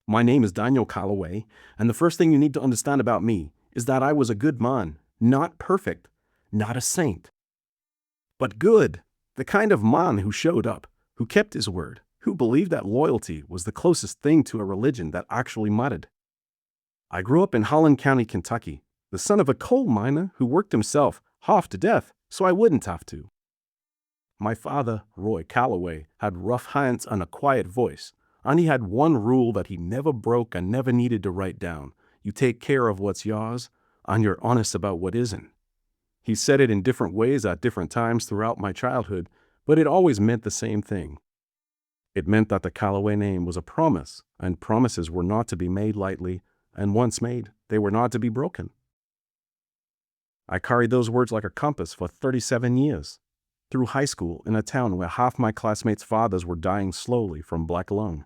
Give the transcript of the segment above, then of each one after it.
My name is Daniel Calloway, and the first thing you need to understand about me is that I was a good man, not perfect, not a saint, but good, the kind of man who showed up, who kept his word, who believed that loyalty was the closest thing to a religion that actually mattered. I grew up in Holland County, Kentucky, the son of a coal miner who worked himself half to death so I wouldn't have to. My father, Roy Calloway, had rough hands and a quiet voice, and he had one rule that he never broke and never needed to write down. You take care of what's yours, and you're honest about what isn't. He said it in different ways at different times throughout my childhood, but it always meant the same thing. It meant that the Calloway name was a promise, and promises were not to be made lightly, and once made, they were not to be broken. I carried those words like a compass for 37 years. Through high school in a town where half my classmates' fathers were dying slowly from black lung.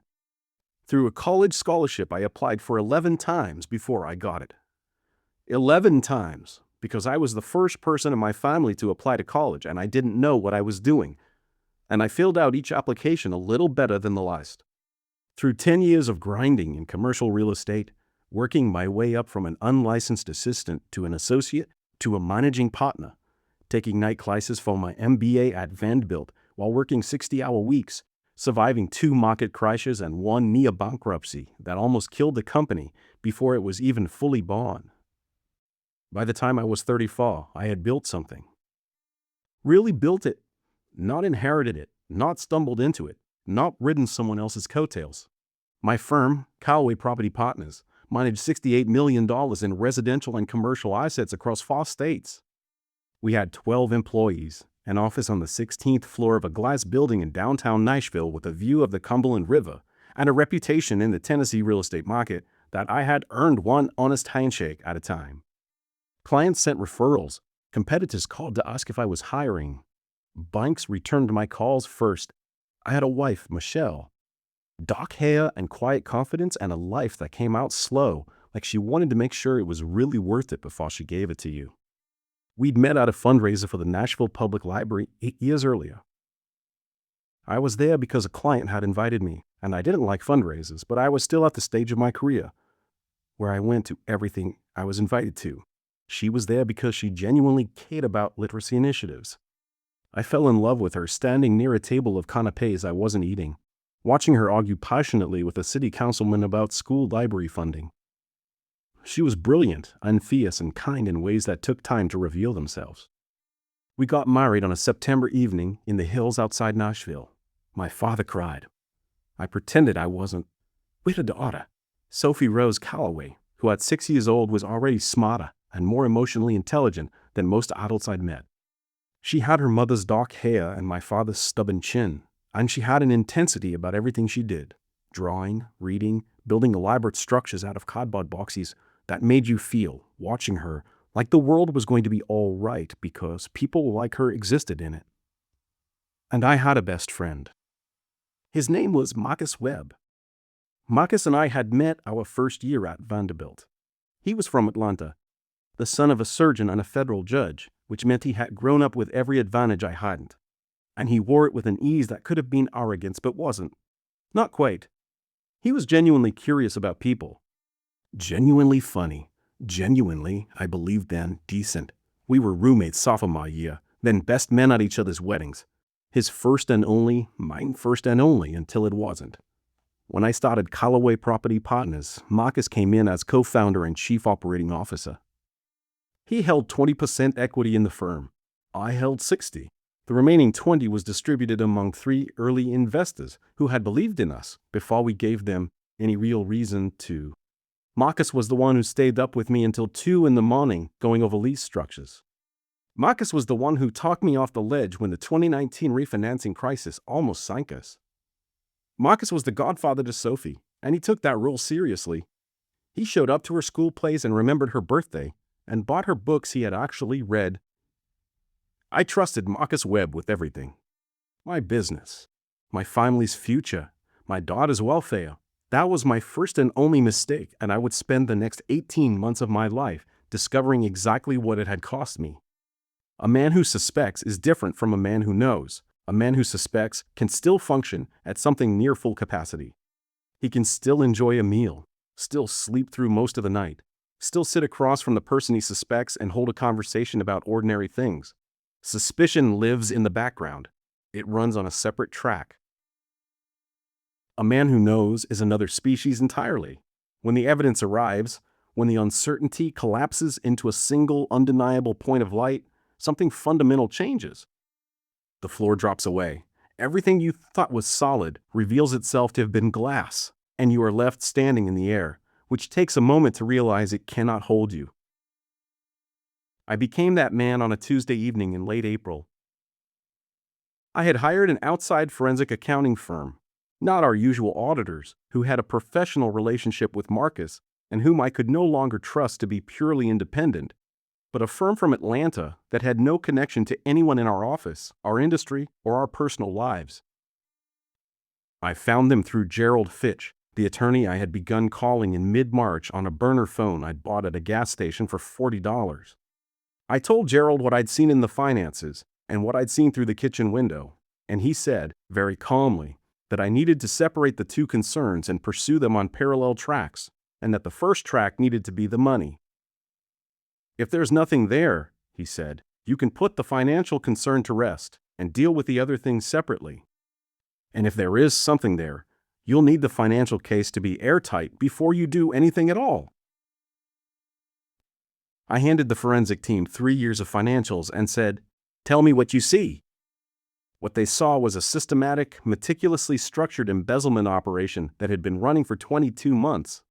Through a college scholarship I applied for 11 times before I got it. 11 times, because I was the first person in my family to apply to college and I didn't know what I was doing. And I filled out each application a little better than the last. Through 10 years of grinding in commercial real estate, working my way up from an unlicensed assistant to an associate to a managing partner, taking night classes for my MBA at Vanderbilt while working 60-hour weeks, surviving 2 market crashes and 1 near bankruptcy that almost killed the company before it was even fully born. By the time I was 34, I had built something. Really built it, not inherited it, not stumbled into it, not ridden someone else's coattails. My firm, Calloway Property Partners, managed $68 million in residential and commercial assets across 4 states. We had 12 employees, an office on the 16th floor of a glass building in downtown Nashville with a view of the Cumberland River, and a reputation in the Tennessee real estate market that I had earned one honest handshake at a time. Clients sent referrals. Competitors called to ask if I was hiring. Banks returned my calls first. I had a wife, Michelle. Dark hair and quiet confidence and a life that came out slow, like she wanted to make sure it was really worth it before she gave it to you. We'd met at a fundraiser for the Nashville Public Library 8 years earlier. I was there because a client had invited me, and I didn't like fundraisers, but I was still at the stage of my career where I went to everything I was invited to. She was there because she genuinely cared about literacy initiatives. I fell in love with her standing near a table of canapés I wasn't eating, watching her argue passionately with a city councilman about school library funding. She was brilliant and fierce and kind in ways that took time to reveal themselves. We got married on a September evening in the hills outside Nashville. My father cried. I pretended I wasn't. We had a daughter, Sophie Rose Calloway, who at 6 years old was already smarter and more emotionally intelligent than most adults I'd met. She had her mother's dark hair and my father's stubborn chin, and she had an intensity about everything she did, drawing, reading, building elaborate structures out of cardboard boxes that made you feel, watching her, like the world was going to be all right because people like her existed in it. And I had a best friend. His name was Marcus Webb. Marcus and I had met our first year at Vanderbilt. He was from Atlanta, the son of a surgeon and a federal judge, which meant he had grown up with every advantage I hadn't. And he wore it with an ease that could have been arrogance but wasn't. Not quite. He was genuinely curious about people. Genuinely funny. Genuinely, I believed then, decent. We were roommates sophomore year, then best men at each other's weddings. His first and only, mine first and only until it wasn't. When I started Calloway Property Partners, Marcus came in as co-founder and chief operating officer. He held 20% equity in the firm. I held 60%. The remaining 20% was distributed among 3 early investors who had believed in us before we gave them any real reason to. Marcus was the one who stayed up with me until 2 a.m. going over lease structures. Marcus was the one who talked me off the ledge when the 2019 refinancing crisis almost sank us. Marcus was the godfather to Sophie, and he took that role seriously. He showed up to her school plays and remembered her birthday, and bought her books he had actually read. I trusted Marcus Webb with everything. My business, my family's future, my daughter's welfare. That was my first and only mistake, and I would spend the next 18 months of my life discovering exactly what it had cost me. A man who suspects is different from a man who knows. A man who suspects can still function at something near full capacity. He can still enjoy a meal, still sleep through most of the night, still sit across from the person he suspects and hold a conversation about ordinary things. Suspicion lives in the background. It runs on a separate track. A man who knows is another species entirely. When the evidence arrives, when the uncertainty collapses into a single undeniable point of light, something fundamental changes. The floor drops away. Everything you thought was solid reveals itself to have been glass, and you are left standing in the air, which takes a moment to realize it cannot hold you. I became that man on a Tuesday evening in late April. I had hired an outside forensic accounting firm, not our usual auditors, who had a professional relationship with Marcus and whom I could no longer trust to be purely independent, but a firm from Atlanta that had no connection to anyone in our office, our industry, or our personal lives. I found them through Gerald Fitch, the attorney I had begun calling in mid-March on a burner phone I'd bought at a gas station for $40. I told Gerald what I'd seen in the finances and what I'd seen through the kitchen window, and he said, very calmly, that I needed to separate the two concerns and pursue them on parallel tracks, and that the first track needed to be the money. If there's nothing there, he said, you can put the financial concern to rest and deal with the other things separately. And if there is something there, you'll need the financial case to be airtight before you do anything at all. I handed the forensic team 3 years of financials and said, "Tell me what you see." What they saw was a systematic, meticulously structured embezzlement operation that had been running for 22 months.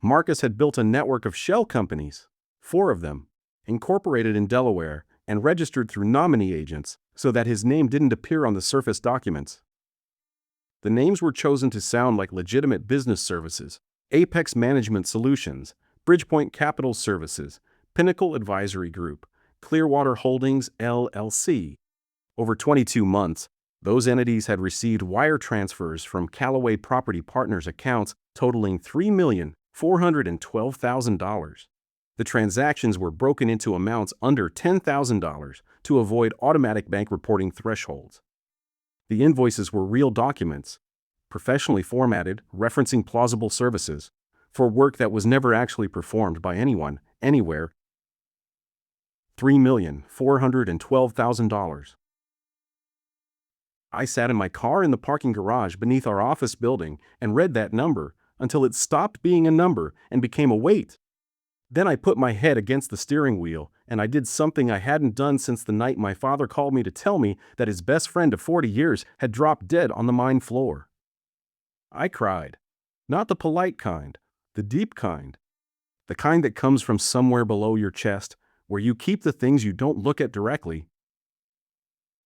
Marcus had built a network of shell companies, 4 of them, incorporated in Delaware and registered through nominee agents so that his name didn't appear on the surface documents. The names were chosen to sound like legitimate business services: Apex Management Solutions, Bridgepoint Capital Services, Pinnacle Advisory Group, Clearwater Holdings, LLC. Over 22 months, those entities had received wire transfers from Callaway Property Partners accounts totaling $3,412,000. The transactions were broken into amounts under $10,000 to avoid automatic bank reporting thresholds. The invoices were real documents, professionally formatted, referencing plausible services, for work that was never actually performed by anyone, anywhere. $3,412,000. I sat in my car in the parking garage beneath our office building and read that number until it stopped being a number and became a weight. Then I put my head against the steering wheel and I did something I hadn't done since the night my father called me to tell me that his best friend of 40 years had dropped dead on the mine floor. I cried. Not the polite kind, the deep kind. The kind that comes from somewhere below your chest, where you keep the things you don't look at directly.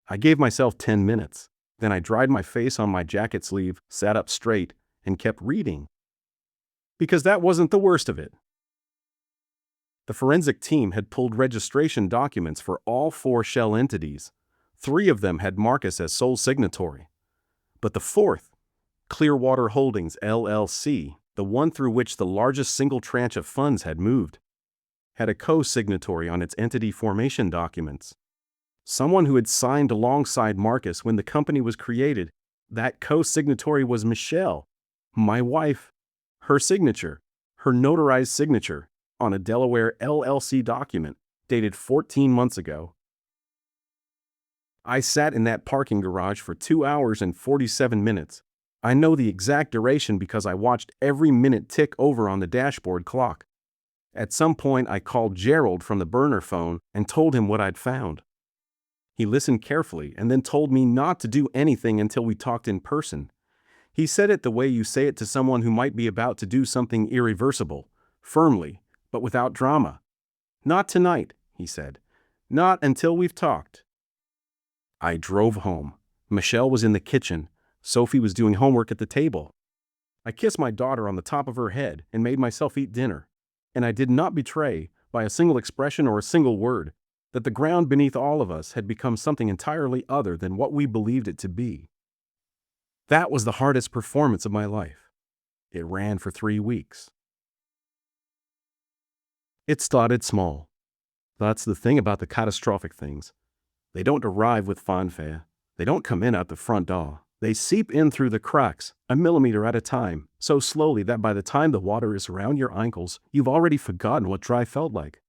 I gave myself 10 minutes. Then I dried my face on my jacket sleeve, sat up straight, and kept reading. Because that wasn't the worst of it. The forensic team had pulled registration documents for all 4 shell entities. 3 of them had Marcus as sole signatory. But the 4th, Clearwater Holdings, LLC, the one through which the largest single tranche of funds had moved, had a co-signatory on its entity formation documents. Someone who had signed alongside Marcus when the company was created. That co-signatory was Michelle, my wife. Her signature, her notarized signature, on a Delaware LLC document dated 14 months ago. I sat in that parking garage for 2 hours and 47 minutes. I know the exact duration because I watched every minute tick over on the dashboard clock. At some point I called Gerald from the burner phone and told him what I'd found. He listened carefully and then told me not to do anything until we talked in person. He said it the way you say it to someone who might be about to do something irreversible, firmly, but without drama. Not tonight, he said. Not until we've talked. I drove home. Michelle was in the kitchen. Sophie was doing homework at the table. I kissed my daughter on the top of her head and made myself eat dinner. And I did not betray, by a single expression or a single word, that the ground beneath all of us had become something entirely other than what we believed it to be. That was the hardest performance of my life. It ran for 3 weeks. It started small. That's the thing about the catastrophic things. They don't arrive with fanfare. They don't come in at the front door. They seep in through the cracks, a millimeter at a time, so slowly that by the time the water is around your ankles, you've already forgotten what dry felt like.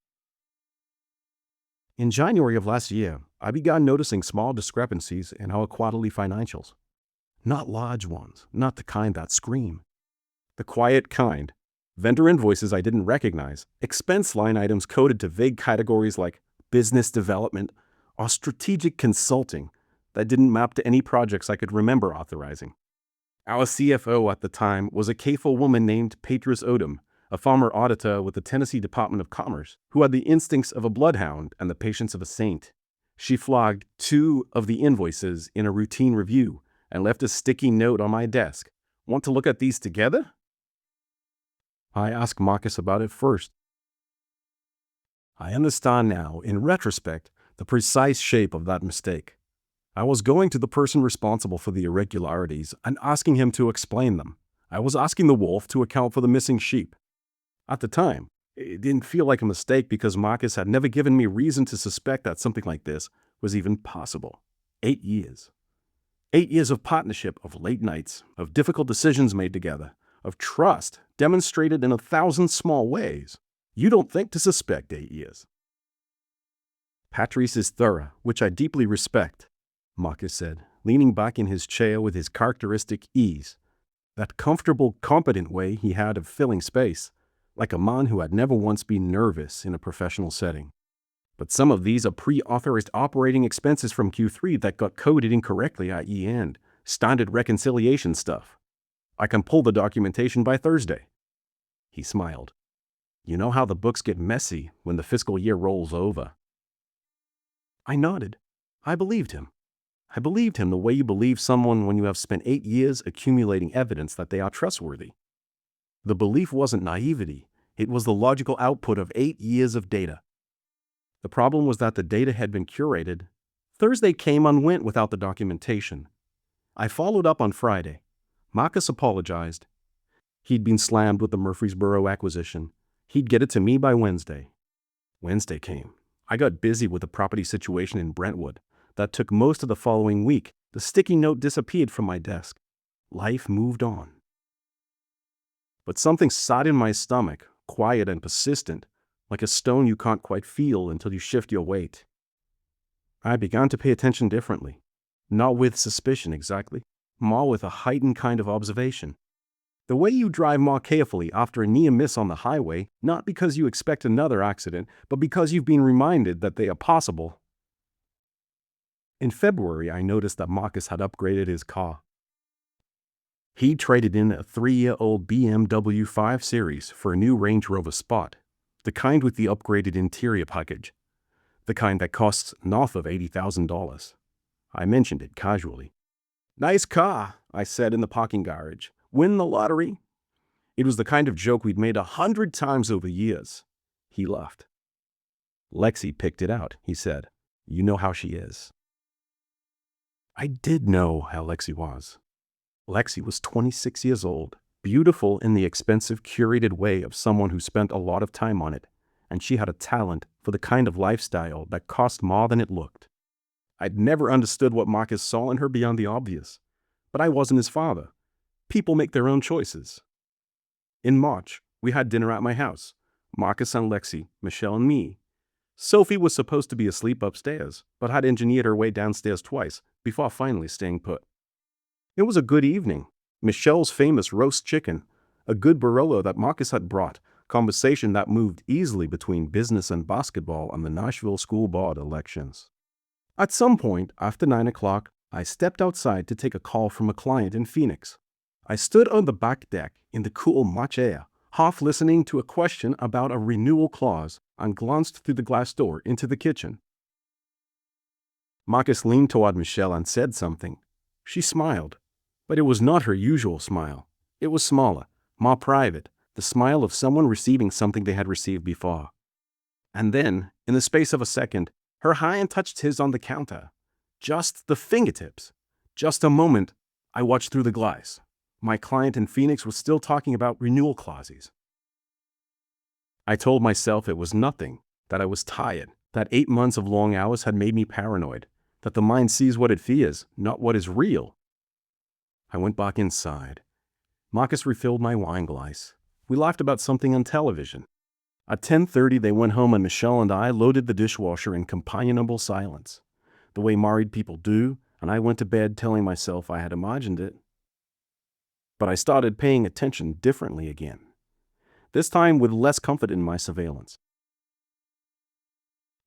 In January of last year, I began noticing small discrepancies in our quarterly financials. Not large ones, not the kind that scream. The quiet kind. Vendor invoices I didn't recognize, expense line items coded to vague categories like business development or strategic consulting that didn't map to any projects I could remember authorizing. Our CFO at the time was a CAFO woman named Petrus Odom, a former auditor with the Tennessee Department of Commerce, who had the instincts of a bloodhound and the patience of a saint. She flogged 2 of the invoices in a routine review and left a sticky note on my desk. Want to look at these together? I asked Marcus about it first. I understand now, in retrospect, the precise shape of that mistake. I was going to the person responsible for the irregularities and asking him to explain them. I was asking the wolf to account for the missing sheep. At the time, it didn't feel like a mistake because Marcus had never given me reason to suspect that something like this was even possible. 8 years. 8 years of partnership, of late nights, of difficult decisions made together, of trust demonstrated in 1,000 small ways. You don't think to suspect 8 years. Patrice is thorough, which I deeply respect, Marcus said, leaning back in his chair with his characteristic ease. That comfortable, competent way he had of filling space, like a man who had never once been nervous in a professional setting. But some of these are pre-authorized operating expenses from Q3 that got coded incorrectly at year-end, standard reconciliation stuff. I can pull the documentation by Thursday. He smiled. You know how the books get messy when the fiscal year rolls over. I nodded. I believed him. I believed him the way you believe someone when you have spent 8 years accumulating evidence that they are trustworthy. The belief wasn't naivety. It was the logical output of 8 years of data. The problem was that the data had been curated. Thursday came and went without the documentation. I followed up on Friday. Marcus apologized. He'd been slammed with the Murfreesboro acquisition. He'd get it to me by Wednesday. Wednesday came. I got busy with the property situation in Brentwood. That took most of the following week. The sticky note disappeared from my desk. Life moved on. But something sat in my stomach, quiet and persistent, like a stone you can't quite feel until you shift your weight. I began to pay attention differently. Not with suspicion exactly, more with a heightened kind of observation. The way you drive more carefully after a near miss on the highway, not because you expect another accident, but because you've been reminded that they are possible. In February, I noticed that Marcus had upgraded his car. He traded in a 3-year-old BMW 5 Series for a new Range Rover Sport, the kind with the upgraded interior package, the kind that costs north of $80,000. I mentioned it casually. Nice car, I said in the parking garage. Win the lottery? It was the kind of joke we'd made 100 times over years. He laughed. Lexi picked it out, he said. You know how she is. I did know how Lexi was. Lexi was 26 years old, beautiful in the expensive, curated way of someone who spent a lot of time on it, and she had a talent for the kind of lifestyle that cost more than it looked. I'd never understood what Marcus saw in her beyond the obvious, but I wasn't his father. People make their own choices. In March, we had dinner at my house. Marcus and Lexi, Michelle and me. Sophie was supposed to be asleep upstairs, but had engineered her way downstairs twice before finally staying put. It was a good evening. Michelle's famous roast chicken, a good Barolo that Marcus had brought, conversation that moved easily between business and basketball and the Nashville School Board elections. At some point after 9 o'clock, I stepped outside to take a call from a client in Phoenix. I stood on the back deck in the cool March air, half listening to a question about a renewal clause, and glanced through the glass door into the kitchen. Marcus leaned toward Michelle and said something. She smiled, but it was not her usual smile. It was smaller, more private, the smile of someone receiving something they had received before. And then, in the space of a second, her hand touched his on the counter. Just the fingertips. Just a moment, I watched through the glass. My client in Phoenix was still talking about renewal clauses. I told myself it was nothing, that I was tired, that 8 months of long hours had made me paranoid, that the mind sees what it fears, not what is real. I went back inside. Marcus refilled my wine glass. We laughed about something on television. At 10:30 they went home and Michelle and I loaded the dishwasher in companionable silence, the way married people do, and I went to bed telling myself I had imagined it. But I started paying attention differently again, this time with less comfort in my surveillance.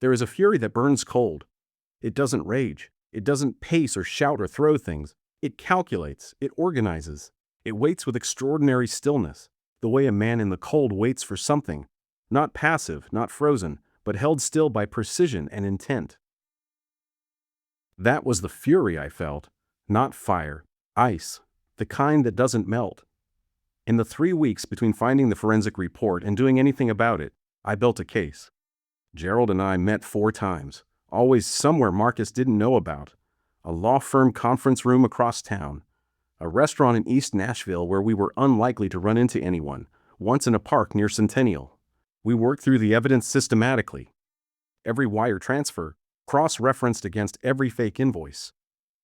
There is a fury that burns cold. It doesn't rage. It doesn't pace or shout or throw things. It calculates. It organizes. It waits with extraordinary stillness, the way a man in the cold waits for something, not passive, not frozen, but held still by precision and intent. That was the fury I felt, not fire, ice, the kind that doesn't melt. In the 3 weeks between finding the forensic report and doing anything about it, I built a case. Gerald and I met 4 times, always somewhere Marcus didn't know about. A law firm conference room across town, a restaurant in East Nashville where we were unlikely to run into anyone, once in a park near Centennial. We worked through the evidence systematically. Every wire transfer, cross-referenced against every fake invoice.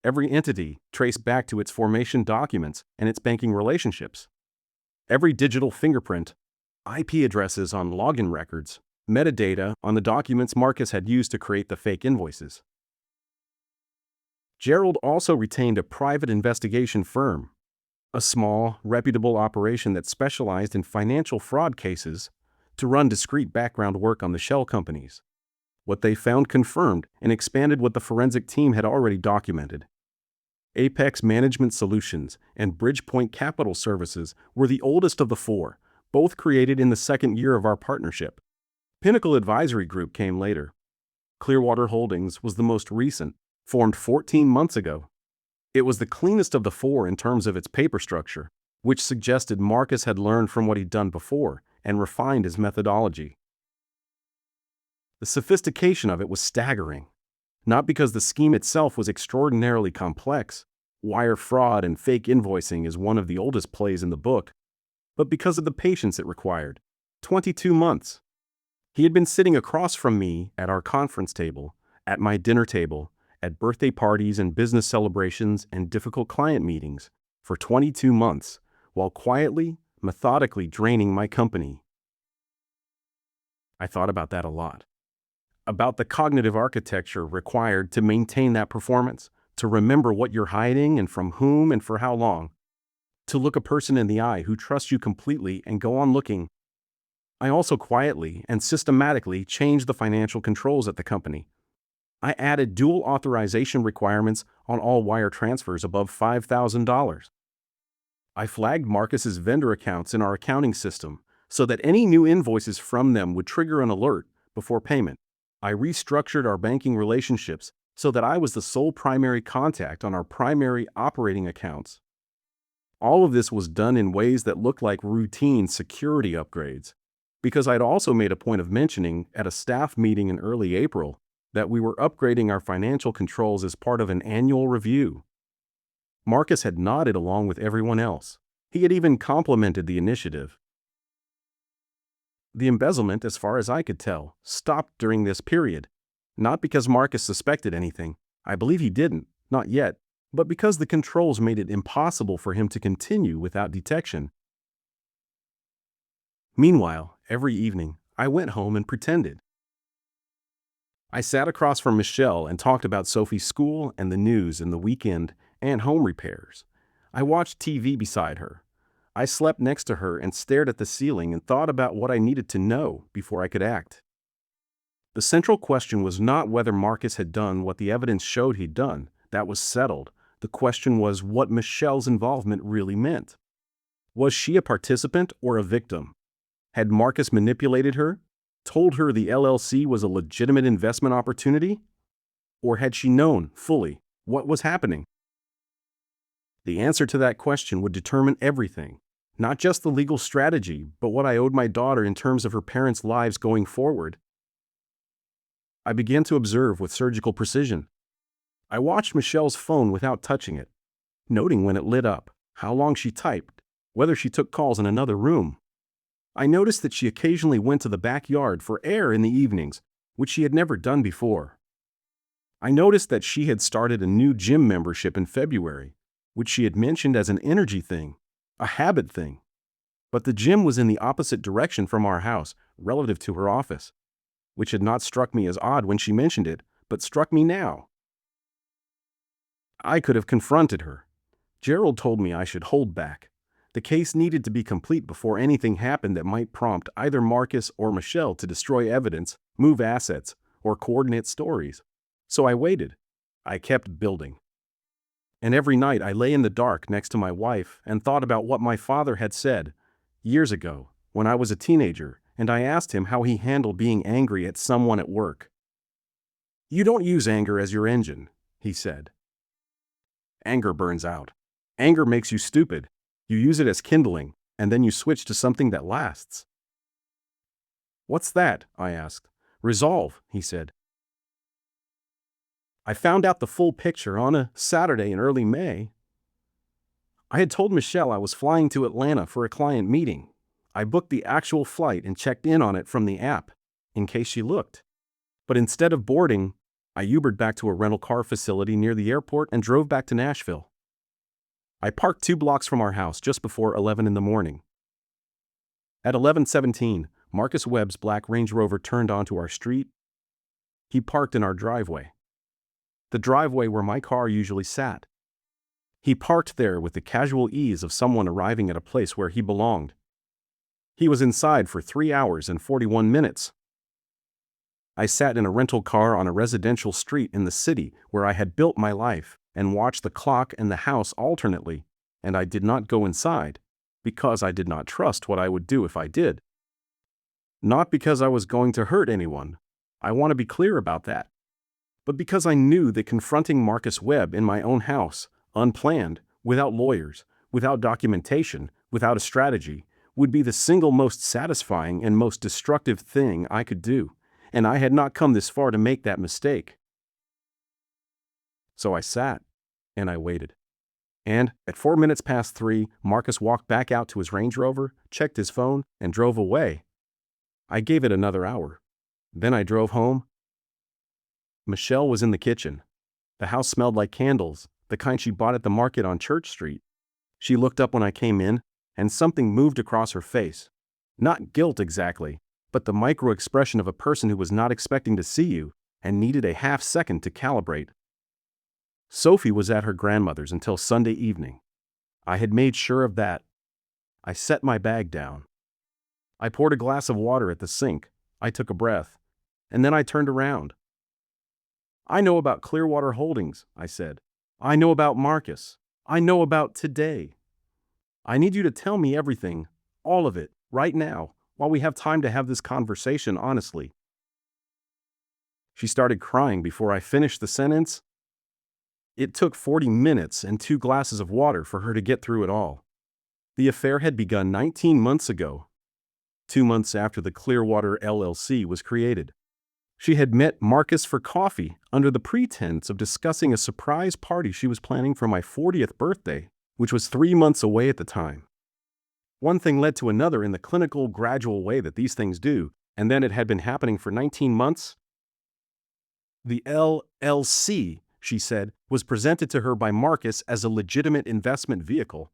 Every entity traced back to its formation documents and its banking relationships. Every digital fingerprint, IP addresses on login records, metadata on the documents Marcus had used to create the fake invoices. Gerald also retained a private investigation firm, a small, reputable operation that specialized in financial fraud cases, to run discreet background work on the shell companies. What they found confirmed and expanded what the forensic team had already documented. Apex Management Solutions and Bridgepoint Capital Services were the oldest of the 4, both created in the second year of our partnership. Pinnacle Advisory Group came later. Clearwater Holdings was the most recent, formed 14 months ago. It was the cleanest of the 4 in terms of its paper structure, which suggested Marcus had learned from what he'd done before and refined his methodology. The sophistication of it was staggering, not because the scheme itself was extraordinarily complex. Wire fraud and fake invoicing is one of the oldest plays in the book, but because of the patience it required. 22 months. He had been sitting across from me at our conference table, at my dinner table, at birthday parties and business celebrations and difficult client meetings for 22 months, while quietly, methodically draining my company. I thought about that a lot. About the cognitive architecture required to maintain that performance, to remember what you're hiding and from whom and for how long, to look a person in the eye who trusts you completely and go on looking. I also quietly and systematically changed the financial controls at the company. I added dual authorization requirements on all wire transfers above $5,000. I flagged Marcus's vendor accounts in our accounting system so that any new invoices from them would trigger an alert before payment. I restructured our banking relationships so that I was the sole primary contact on our primary operating accounts. All of this was done in ways that looked like routine security upgrades, because I'd also made a point of mentioning at a staff meeting in early April that we were upgrading our financial controls as part of an annual review. Marcus had nodded along with everyone else. He had even complimented the initiative. The embezzlement, as far as I could tell, stopped during this period, not because Marcus suspected anything. I believe he didn't, not yet, but because the controls made it impossible for him to continue without detection. Meanwhile, every evening, I went home and pretended. I sat across from Michelle and talked about Sophie's school and the news and the weekend and home repairs. I watched TV beside her. I slept next to her and stared at the ceiling and thought about what I needed to know before I could act. The central question was not whether Marcus had done what the evidence showed he'd done. That was settled. The question was what Michelle's involvement really meant. Was she a participant or a victim? Had Marcus manipulated her, told her the LLC was a legitimate investment opportunity? Or had she known fully what was happening? The answer to that question would determine everything, not just the legal strategy, but what I owed my daughter in terms of her parents' lives going forward. I began to observe with surgical precision. I watched Michelle's phone without touching it, noting when it lit up, how long she typed, whether she took calls in another room. I noticed that she occasionally went to the backyard for air in the evenings, which she had never done before. I noticed that she had started a new gym membership in February, which she had mentioned as an energy thing, a habit thing. But the gym was in the opposite direction from our house, relative to her office, which had not struck me as odd when she mentioned it, but struck me now. I could have confronted her. Gerald told me I should hold back. The case needed to be complete before anything happened that might prompt either Marcus or Michelle to destroy evidence, move assets, or coordinate stories. So I waited. I kept building. And every night I lay in the dark next to my wife and thought about what my father had said years ago when I was a teenager, and I asked him how he handled being angry at someone at work. "You don't use anger as your engine," he said. "Anger burns out. Anger makes you stupid. You use it as kindling, and then you switch to something that lasts." "What's that?" I asked. "Resolve," he said. I found out the full picture on a Saturday in early May. I had told Michelle I was flying to Atlanta for a client meeting. I booked the actual flight and checked in on it from the app, in case she looked. But instead of boarding, I Ubered back to a rental car facility near the airport and drove back to Nashville. I parked 2 blocks from our house just before 11 in the morning. At 11:17, Marcus Webb's black Range Rover turned onto our street. He parked in our driveway, the driveway where my car usually sat. He parked there with the casual ease of someone arriving at a place where he belonged. He was inside for 3 hours and 41 minutes. I sat in a rental car on a residential street in the city where I had built my life and watched the clock and the house alternately, and I did not go inside because I did not trust what I would do if I did. Not because I was going to hurt anyone. I want to be clear about that. But because I knew that confronting Marcus Webb in my own house, unplanned, without lawyers, without documentation, without a strategy, would be the single most satisfying and most destructive thing I could do, and I had not come this far to make that mistake. So I sat, and I waited. And at 4 minutes past 3, Marcus walked back out to his Range Rover, checked his phone, and drove away. I gave it another hour. Then I drove home. Michelle was in the kitchen. The house smelled like candles, the kind she bought at the market on Church Street. She looked up when I came in, and something moved across her face. Not guilt exactly, but the micro-expression of a person who was not expecting to see you and needed a half-second to calibrate. Sophie was at her grandmother's until Sunday evening. I had made sure of that. I set my bag down. I poured a glass of water at the sink. I took a breath. And then I turned around. "I know about Clearwater Holdings," I said. "I know about Marcus. I know about today. I need you to tell me everything, all of it, right now, while we have time to have this conversation honestly." She started crying before I finished the sentence. It took 40 minutes and 2 glasses of water for her to get through it all. The affair had begun 19 months ago, 2 months after the Clearwater LLC was created. She had met Marcus for coffee under the pretense of discussing a surprise party she was planning for my 40th birthday, which was 3 months away at the time. One thing led to another in the clinical, gradual way that these things do, and then it had been happening for 19 months. The LLC, she said, was presented to her by Marcus as a legitimate investment vehicle,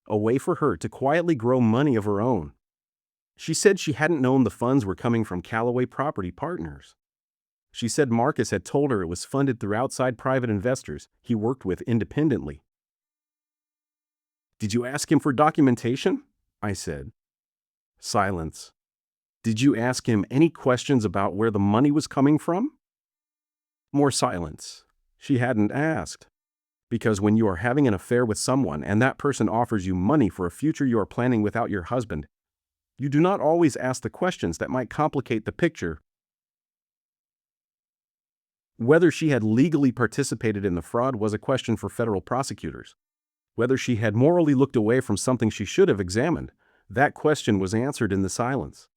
a way for her to quietly grow money of her own. She said she hadn't known the funds were coming from Callaway Property Partners. She said Marcus had told her it was funded through outside private investors he worked with independently. "Did you ask him for documentation?" I said. Silence. "Did you ask him any questions about where the money was coming from?" More silence. She hadn't asked. Because when you are having an affair with someone and that person offers you money for a future you are planning without your husband, you do not always ask the questions that might complicate the picture. Whether she had legally participated in the fraud was a question for federal prosecutors. Whether she had morally looked away from something she should have examined, that question was answered in the silence.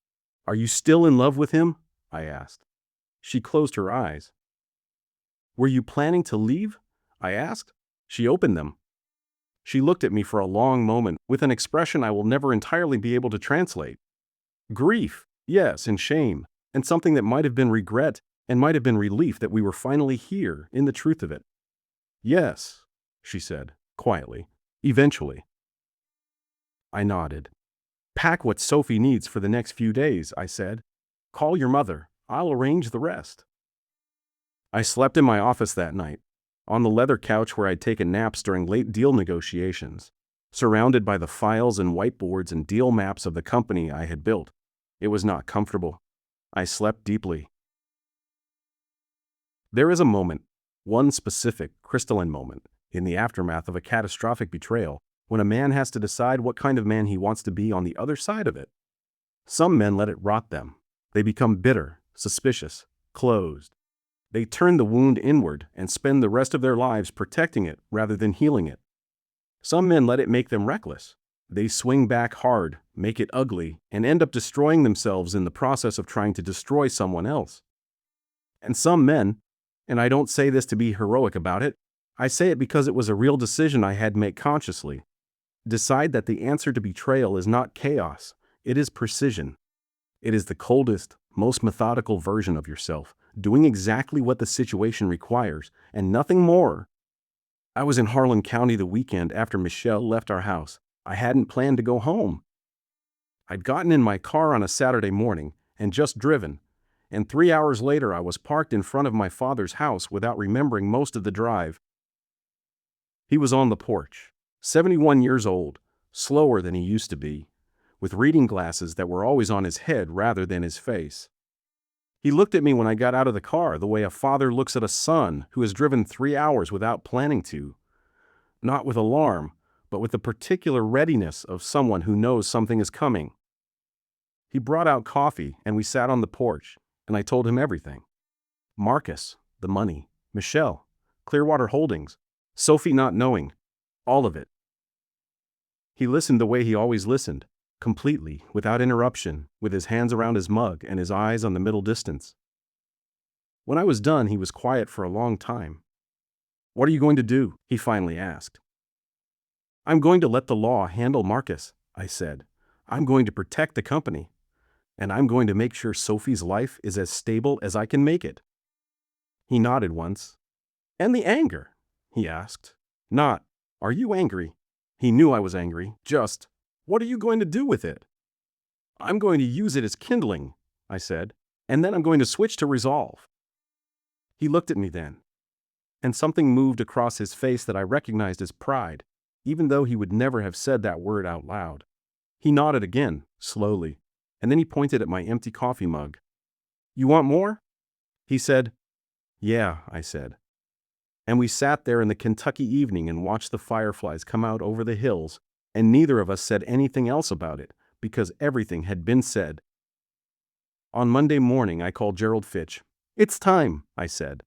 "Are you still in love with him?" I asked. She closed her eyes. "Were you planning to leave?" I asked. She opened them. She looked at me for a long moment with an expression I will never entirely be able to translate. Grief, yes, and shame, and something that might have been regret and might have been relief that we were finally here in the truth of it. "Yes," she said. quietly. Eventually. I nodded. Pack what Sophie needs for the next few days, I said. Call your mother. I'll arrange the rest. I slept in my office that night, on the leather couch where I'd taken naps during late deal negotiations, surrounded by the files and whiteboards and deal maps of the company I had built. It was not comfortable. I slept deeply. There is a moment, one specific, crystalline moment, in the aftermath of a catastrophic betrayal, when a man has to decide what kind of man he wants to be on the other side of it. Some men let it rot them. They become bitter, suspicious, closed. They turn the wound inward and spend the rest of their lives protecting it rather than healing it. Some men let it make them reckless. They swing back hard, make it ugly, and end up destroying themselves in the process of trying to destroy someone else. And some men, and I don't say this to be heroic about it, I say it because it was a real decision I had to make consciously, decide that the answer to betrayal is not chaos, it is precision. It is the coldest, most methodical version of yourself, doing exactly what the situation requires, and nothing more. I was in Harlan County the weekend after Michelle left our house. I hadn't planned to go home. I'd gotten in my car on a Saturday morning and just driven, and 3 hours later I was parked in front of my father's house without remembering most of the drive. He was on the porch, 71 years old, slower than he used to be, with reading glasses that were always on his head rather than his face. He looked at me when I got out of the car the way a father looks at a son who has driven 3 hours without planning to. Not with alarm, but with the particular readiness of someone who knows something is coming. He brought out coffee and we sat on the porch, and I told him everything. Marcus, the money, Michelle, Clearwater Holdings, Sophie not knowing, all of it. He listened the way he always listened, completely, without interruption, with his hands around his mug and his eyes on the middle distance. When I was done, he was quiet for a long time. What are you going to do? He finally asked. I'm going to let the law handle Marcus, I said. I'm going to protect the company. And I'm going to make sure Sophie's life is as stable as I can make it. He nodded once. And the anger? He asked. Not, are you angry? He knew I was angry, just, what are you going to do with it? I'm going to use it as kindling, I said, and then I'm going to switch to resolve. He looked at me then, and something moved across his face that I recognized as pride, even though he would never have said that word out loud. He nodded again, slowly, and then he pointed at my empty coffee mug. You want more? He said. Yeah, I said. And we sat there in the Kentucky evening and watched the fireflies come out over the hills, and neither of us said anything else about it, because everything had been said. On Monday morning, I called Gerald Fitch. It's time, I said.